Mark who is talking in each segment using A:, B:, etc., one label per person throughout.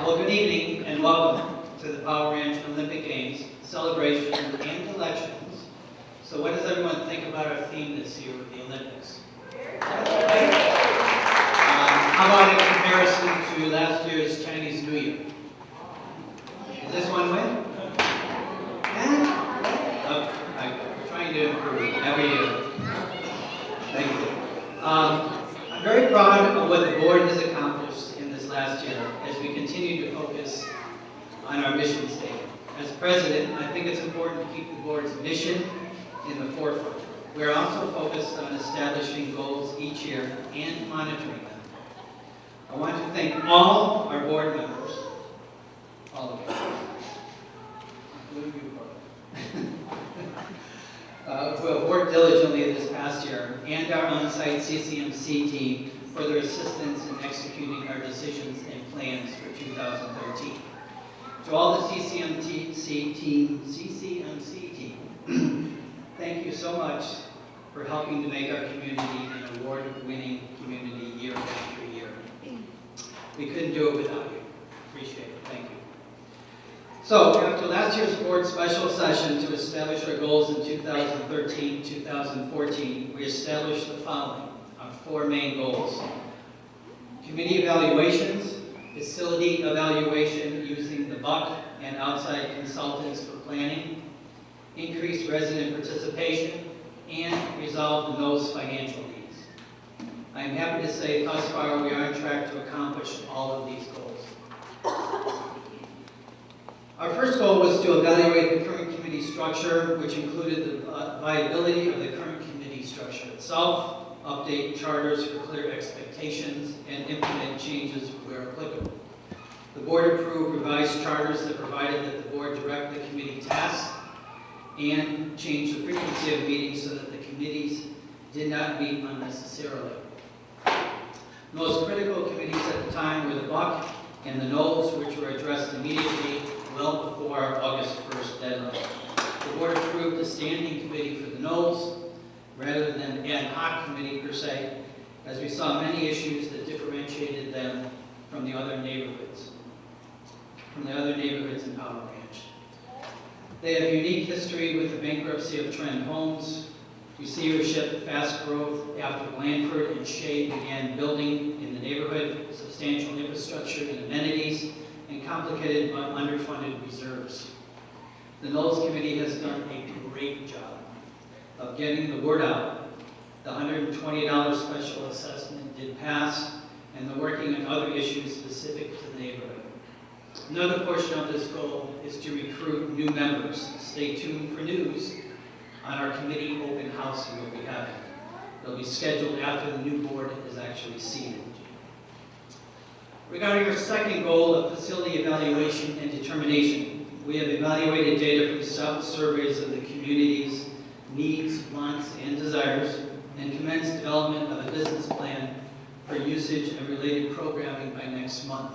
A: Well, good evening and welcome to the Power Ranch Olympic Games celebration and elections. So what does everyone think about our theme this year with the Olympics? How about in comparison to last year's Chinese New Year? Is this one win? We're trying to improve every year. Thank you. I'm very proud of what the board has accomplished in this last year as we continue to focus on our mission statement. As president, I think it's important to keep the board's mission in the forefront. We're also focused on establishing goals each year and monitoring them. I want to thank all our board members, all of you, including you, who have worked diligently this past year, and our on-site CCMC team for their assistance in executing our decisions and plans for 2013. To all the CCMC team, thank you so much for helping to make our community an award-winning community year after year. We couldn't do it without you. Appreciate it. Thank you. So, after last year's board special session to establish our goals in 2013-2014, we established the following, our four main goals. Committee evaluations, facility evaluation using the BUC and outside consultants for planning, increase resident participation, and resolve the NO's financial needs. I am happy to say thus far we are on track to accomplish all of these goals. Our first goal was to evaluate the current committee structure, which included the viability of the current committee structure itself, update charters for clear expectations, and implement changes where applicable. The board approved revised charters that provided that the board direct the committee tasks and change the frequency of meetings so that the committees did not meet unnecessarily. The most critical committees at the time were the BUC and the NOs, which were addressed immediately, well before our August 1st deadline. The board approved a standing committee for the NOs rather than an ad hoc committee per se, as we saw many issues that differentiated them from the other neighborhoods in Power Ranch. They have a unique history with the bankruptcy of Trend Homes, receivership, fast growth after Blandford and Shea began building in the neighborhood, substantial infrastructure and amenities, and complicated but underfunded reserves. The Knowles Committee has done a great job of getting the word out. The $120 special assessment did pass, and they're working on other issues specific to the neighborhood. Another portion of this goal is to recruit new members. Stay tuned for news on our committee open house we will be having. It'll be scheduled after the new board is actually seated. Regarding our second goal of facility evaluation and determination, we have evaluated data from surveys of the community's needs, wants, and desires, and commenced development of a business plan for usage and related programming by next month.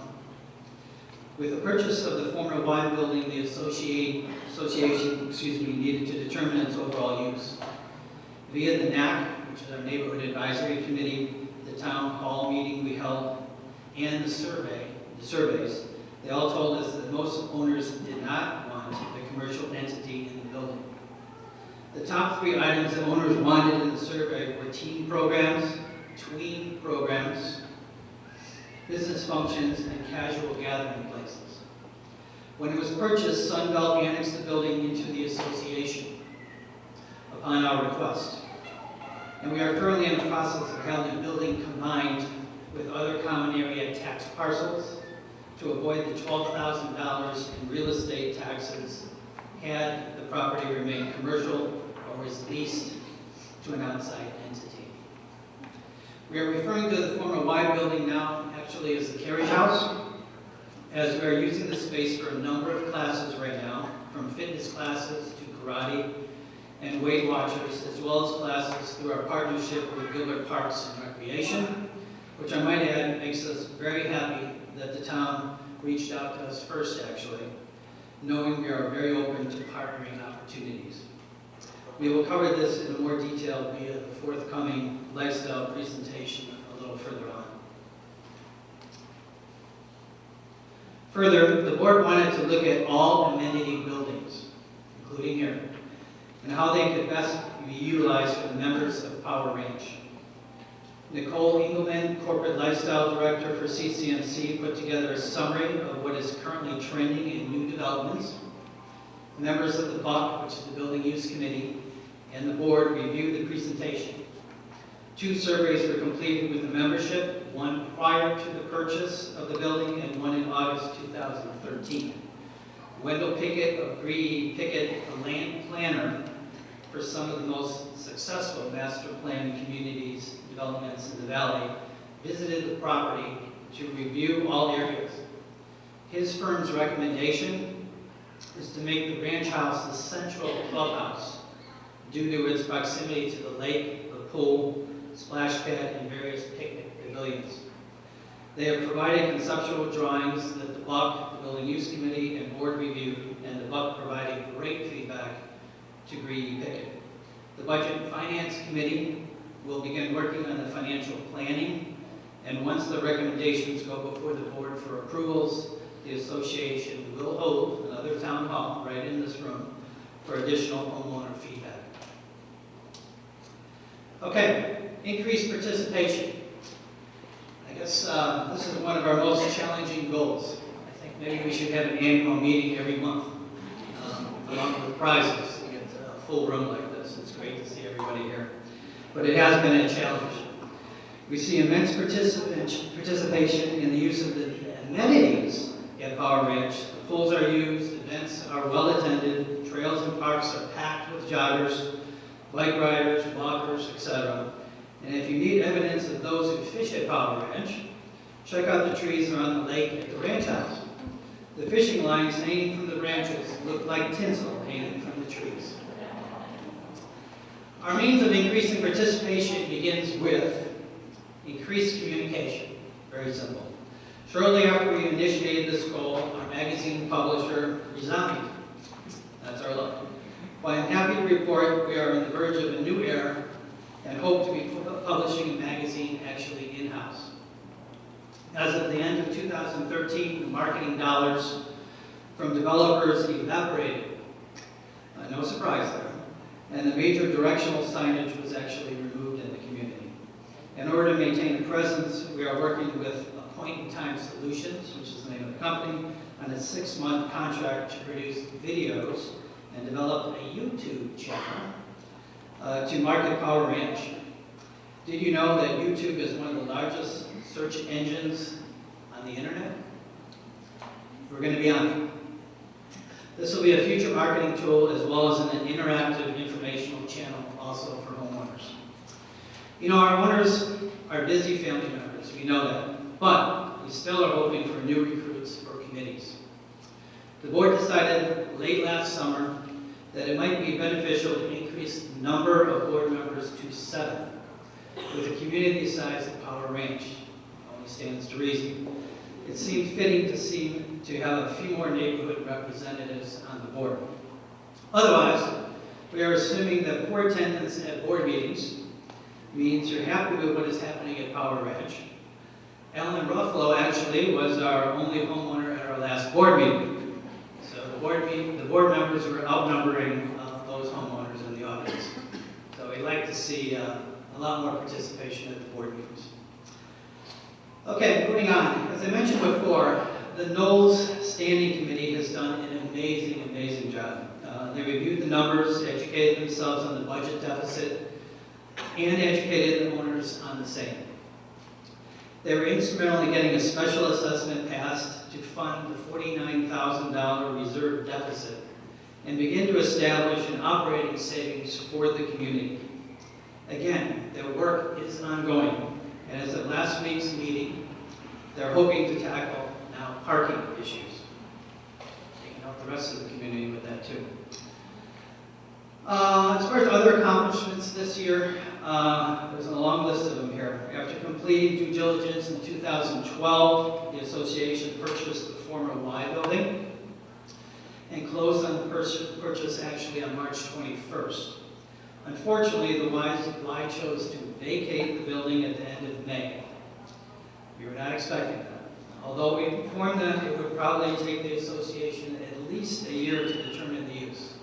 A: With the purchase of the former Y building, the association needed to determine its overall use. Via the NAC, which is our Neighborhood Advisory Committee, the town hall meeting we held, and the surveys, they all told us that most owners did not want the commercial entity in the building. The top three items that owners wanted in the survey were teen programs, tween programs, business functions, and casual gathering places. When it was purchased, Sunbelt annexed the building into the association upon our request. And we are currently in the process of having the building combined with other common area tax parcels to avoid the $12,000 in real estate taxes had the property remained commercial or was leased to an outside entity. We are referring to the former Y building now actually as the carriage house, as we are using the space for a number of classes right now, from fitness classes to karate and Weight Watchers, as well as classes through our partnership with Gilbert Parks and Recreation, which I might add makes us very happy that the town reached out to us first actually, knowing we are very open to partnering opportunities. We will cover this in more detail via the forthcoming lifestyle presentation a little further on. Further, the board wanted to look at all amenity buildings, including here, and how they could best be utilized for the members of Power Ranch. Nicole Engelman, Corporate Lifestyle Director for CCMC, put together a summary of what is currently trending in new developments. Members of the BUC, which is the Building Use Committee, and the board reviewed the presentation. 2 surveys were completed with the membership, one prior to the purchase of the building and one in August 2013. Wendell Pickett of Green Pickett, the land planner for some of the most successful master plan communities developments in the valley, visited the property to review all areas. His firm's recommendation is to make the ranch house the central clubhouse due to its proximity to the lake, the pool, splash pad, and various picnic pavilions. They have provided conceptual drawings that the BUC, the Building Use Committee, and board reviewed, and the BUC provided great feedback to Green Pickett. The Budget and Finance Committee will begin working on the financial planning, and once the recommendations go before the board for approvals, the association will hold another town hall right in this room for additional homeowner feedback. Okay, increased participation. I guess this is one of our most challenging goals. I think maybe we should have an annual meeting every month, along with prizes to get a full room like this. It's great to see everybody here. But it has been a challenge. We see immense participation in the use of the amenities at Power Ranch. The pools are used, events are well attended, trails and parks are packed with joggers, bike riders, walkers, etc. And if you need evidence of those who fish at Power Ranch, check out the trees around the lake at the ranch house. The fishing lines hanging from the branches look like tinsel hanging from the trees. Our means of increasing participation begins with increased communication. Very simple. Shortly after we initiated this goal, our magazine publisher resigned. That's our luck. But I'm happy to report we are on the verge of a new era and hope to be publishing a magazine actually in-house. As of the end of 2013, the marketing dollars from developers evaporated. No surprise there. And the major directional signage was actually removed in the community. In order to maintain a presence, we are working with Point-in-Time Solutions, which is the name of the company, on a 6-month contract to produce videos and develop a YouTube channel to market Power Ranch. Did you know that YouTube is one of the largest search engines on the internet? We're going to be on it. This will be a future marketing tool as well as an interactive informational channel also for homeowners. You know, our owners are busy family members, we know that, but we still are hoping for new recruits for committees. The board decided late last summer that it might be beneficial to increase the number of board members to 7. With a community the size of Power Ranch, only stands to reason. It seemed fitting to have a few more neighborhood representatives on the board. Otherwise, we are assuming that poor attendance at board meetings means you're happy with what is happening at Power Ranch. Alan Ruffalo actually was our only homeowner at our last board meeting. So the board members were outnumbering those homeowners in the audience. So we'd like to see a lot more participation at the board meetings. Okay, moving on. As I mentioned before, the Knowles Standing Committee has done an amazing, amazing job. They reviewed the numbers, educated themselves on the budget deficit, and educated the owners on the same. They were instrumental in getting a special assessment passed to fund the $49,000 reserve deficit and begin to establish an operating savings for the community. Again, their work is ongoing, and as of last week's meeting, they're hoping to tackle now parking issues. They can help the rest of the community with that too. As far as other accomplishments this year, there's a long list of them here. After completing due diligence in 2012, the association purchased the former Y building and closed on the purchase actually on March 21st. Unfortunately, the Y chose to vacate the building at the end of May. We were not expecting that. Although we informed them it would probably take the association at least a year to determine the use.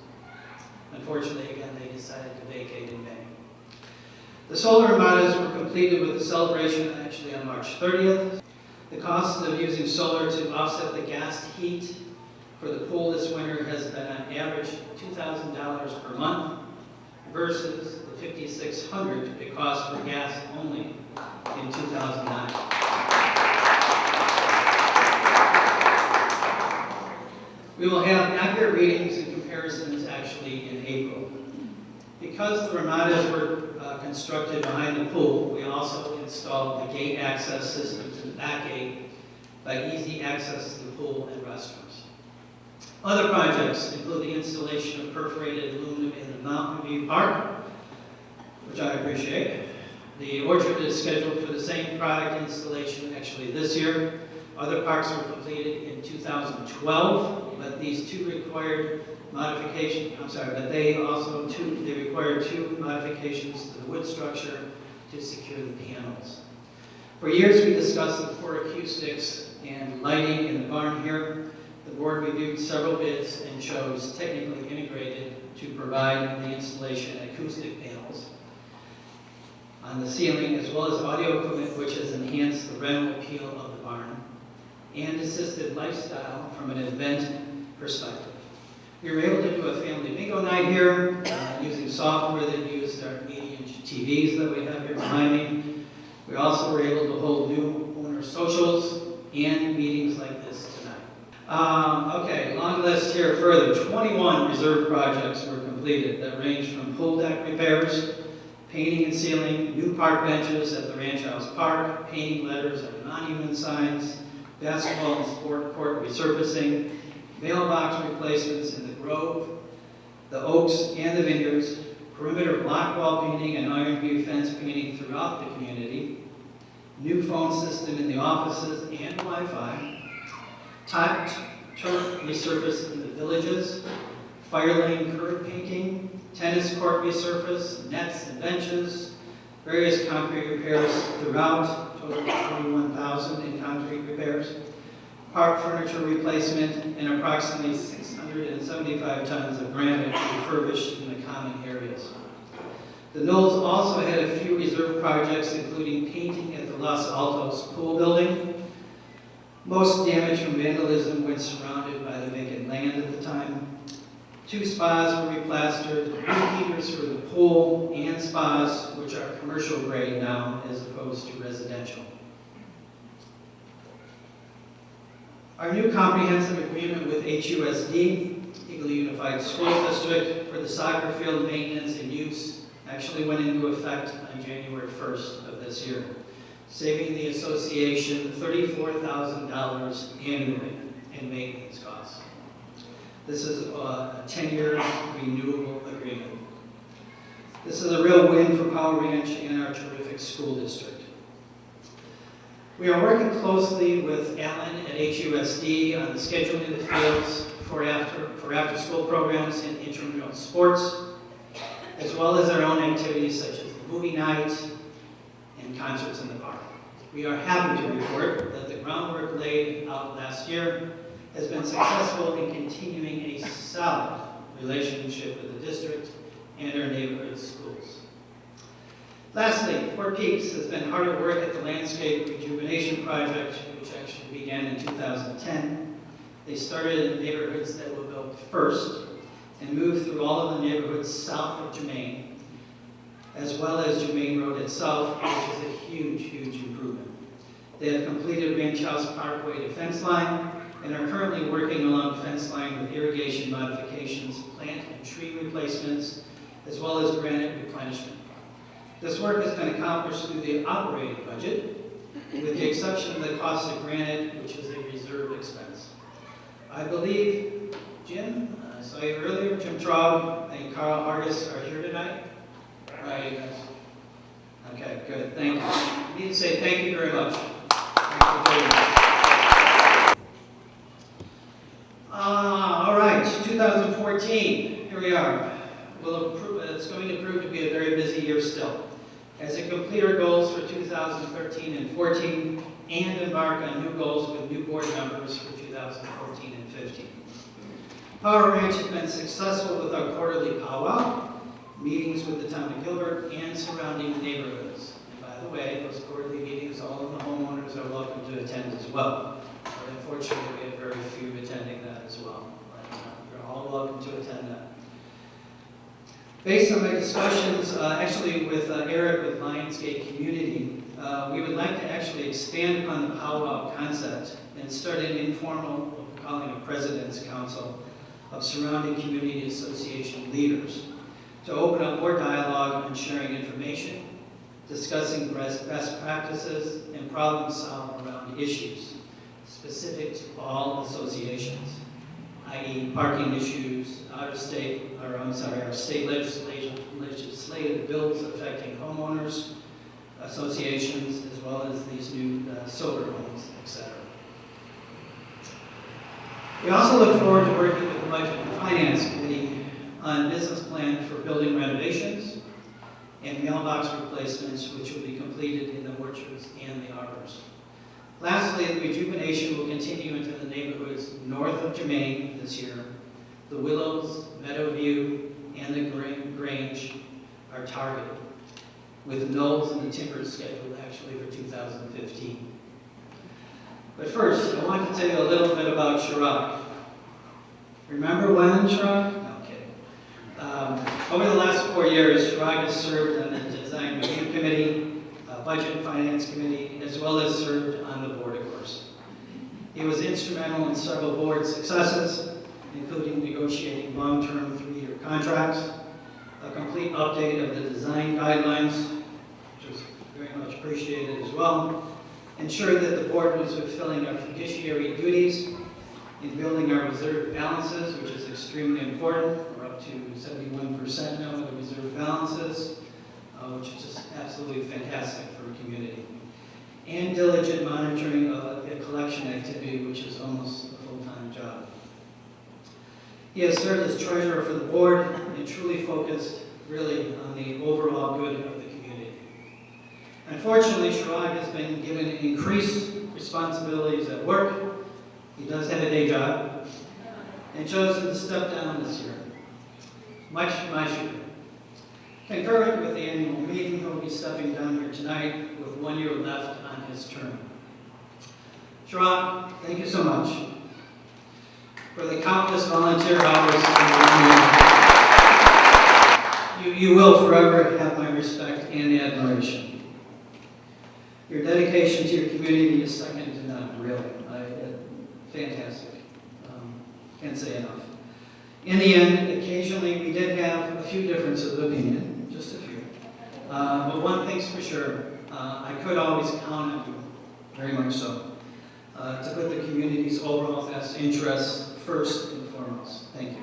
A: Unfortunately, again, they decided to vacate in May. The solar armadas were completed with the celebration actually on March 30th. The cost of using solar to offset the gas heat for the pool this winter has been on average $2,000 per month versus the $5,600 it cost for gas only in 2009. We will have accurate readings and comparisons actually in April. Because the armadas were constructed behind the pool, we also installed the gate access system to the back gate by easy access to the pool and restrooms. Other projects include the installation of perforated aluminum in the Mountain View Park, which I appreciate. The orchard is scheduled for the same product installation actually this year. Other parks were completed in 2012, but these two required modification, they required two modifications to the wood structure to secure the panels. For years we discussed the poor acoustics and lighting in the barn here. The board reviewed several bids and chose Technically Integrated to provide the installation of acoustic panels on the ceiling, as well as audio equipment which has enhanced the rental appeal of the barn and assisted lifestyle from an event perspective. We were able to do a family bingo night here using software that used our 80-inch TVs that we have here behind me. We also were able to hold new owner socials and meetings like this tonight. Okay, long list here further. 21 reserve projects were completed that ranged from pool deck repairs, painting and sealing, new park benches at the Ranch House Park, painting letters on monument signs, basketball and sport court resurfacing, mailbox replacements in the Grove, the Oaks, and the Vineyards, perimeter block wall painting and iron view fence painting throughout the community, new phone system in the offices and Wi-Fi, turf resurface in the villages, fire lane curb painting, tennis court resurface, nets and benches, various concrete repairs throughout, total of $21,000 in concrete repairs, park furniture replacement, and approximately 675 tons of granite refurbished in the common areas. The Knolls also had a few reserve projects, including painting at the Los Altos pool building. Most damage from vandalism when surrounded by the vacant land at the time. 2 spas were replastered, new heaters for the pool and spas, which are commercial grade now as opposed to residential. Our new comprehensive agreement with HUSD, Eagle Unified School District, for the soccer field maintenance and use actually went into effect on January 1st of this year, saving the association $34,000 annually in maintenance costs. This is a 10-year renewable agreement. This is a real win for Powell Ranch and our terrific school district. We are working closely with Alan at HUSD on the scheduling of the fields for after-school programs and intramural sports, as well as our own activities such as the movie night and concerts in the park. We are happy to report that the groundwork laid out last year has been successful in continuing a solid relationship with the district and our neighborhood schools. Lastly, Fort Peaks has been hard at work at the landscape rejuvenation project, which actually began in 2010. They started in the neighborhoods that were built first and moved through all of the neighborhoods south of Germain, as well as Germain Road itself, which is a huge, huge improvement. They have completed Ranch House Parkway to fence line and are currently working along fence line with irrigation modifications, plant and tree replacements, as well as granite replenishment. This work has been accomplished through the operating budget, with the exception of the cost of granite, which is a reserve expense. I believe Jim, I saw you earlier, Jim Traub and Carl Artis are here tonight. Right, you guys? Okay, good, thank you. I need to say thank you very much. Thanks for joining us. All right, 2014, here we are. It's going to prove to be a very busy year still. As we complete our goals for 2013 and 14, and embark on new goals with new board members for 2014 and 15. Power Ranch has been successful with our quarterly powwow, meetings with the town of Gilbert and surrounding neighborhoods. And by the way, those quarterly meetings, all of the homeowners are welcome to attend as well. But unfortunately, we have very few attending that as well. But you're all welcome to attend that. Based on my discussions, actually with Eric with Lionsgate Community, we would like to actually expand upon the powwow concept and start an informal, what we're calling a President's Council, of surrounding community association leaders to open up more dialogue on sharing information, discussing best practices, and problem solving around issues specific to all associations, i.e. parking issues, our state legislative bills affecting homeowners, associations, as well as these new solar homes, etc. We also look forward to working with the Budget and Finance Committee on business plan for building renovations and mailbox replacements, which will be completed in the orchards and the arbors. Lastly, the rejuvenation will continue into the neighborhoods north of Germain this year. The Willows, Meadowview, and the Grange are targeted, with Knowles and the Timbers scheduled actually for 2015. But first, I want to tell you a little bit about Chirac. Remember when, Chirac? No kidding. Over the last 4 years, Chirac has served on the Design Review Committee, Budget and Finance Committee, as well as served on the board, of course. He was instrumental in several board successes, including negotiating long-term 3-year contracts, a complete update of the design guidelines, which was very much appreciated as well, ensured that the board was fulfilling our fiduciary duties in building our reserve balances, which is extremely important. We're up to 71% now of the reserve balances, which is just absolutely fantastic for a community. And diligent monitoring of the collection activity, which is almost a full-time job. He has served as treasurer for the board and truly focused really on the overall good of the community. Unfortunately, Chirac has been given increased responsibilities at work. He does have a day job and chose to step down this year. Much to my chagrin. Concurrent with the annual meeting, he'll be stepping down here tonight with 1 year left on his term. Chirac, thank you so much for the countless volunteer hours. You will forever have my respect and admiration. Your dedication to your community is second to none, really. Fantastic. Can't say enough. In the end, occasionally we did have a few differences of opinion, just a few. But one thing's for sure, I could always count on you, very much so, to put the community's overall best interests first and foremost. Thank you.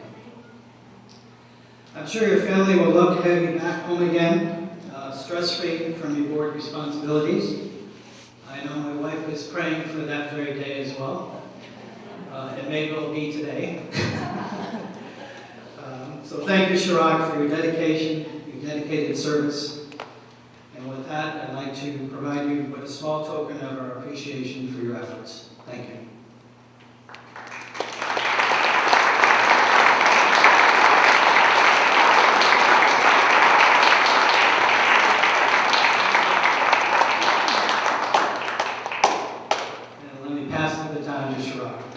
A: I'm sure your family will love to have you back home again, stress-free from your board responsibilities. I know my wife is praying for that very day as well. It may well be today. So thank you, Chirac, for your dedication, your dedicated service. And with that, I'd like to provide you with a small token of our appreciation for your efforts. Thank you. And let me pass the baton to Chirac.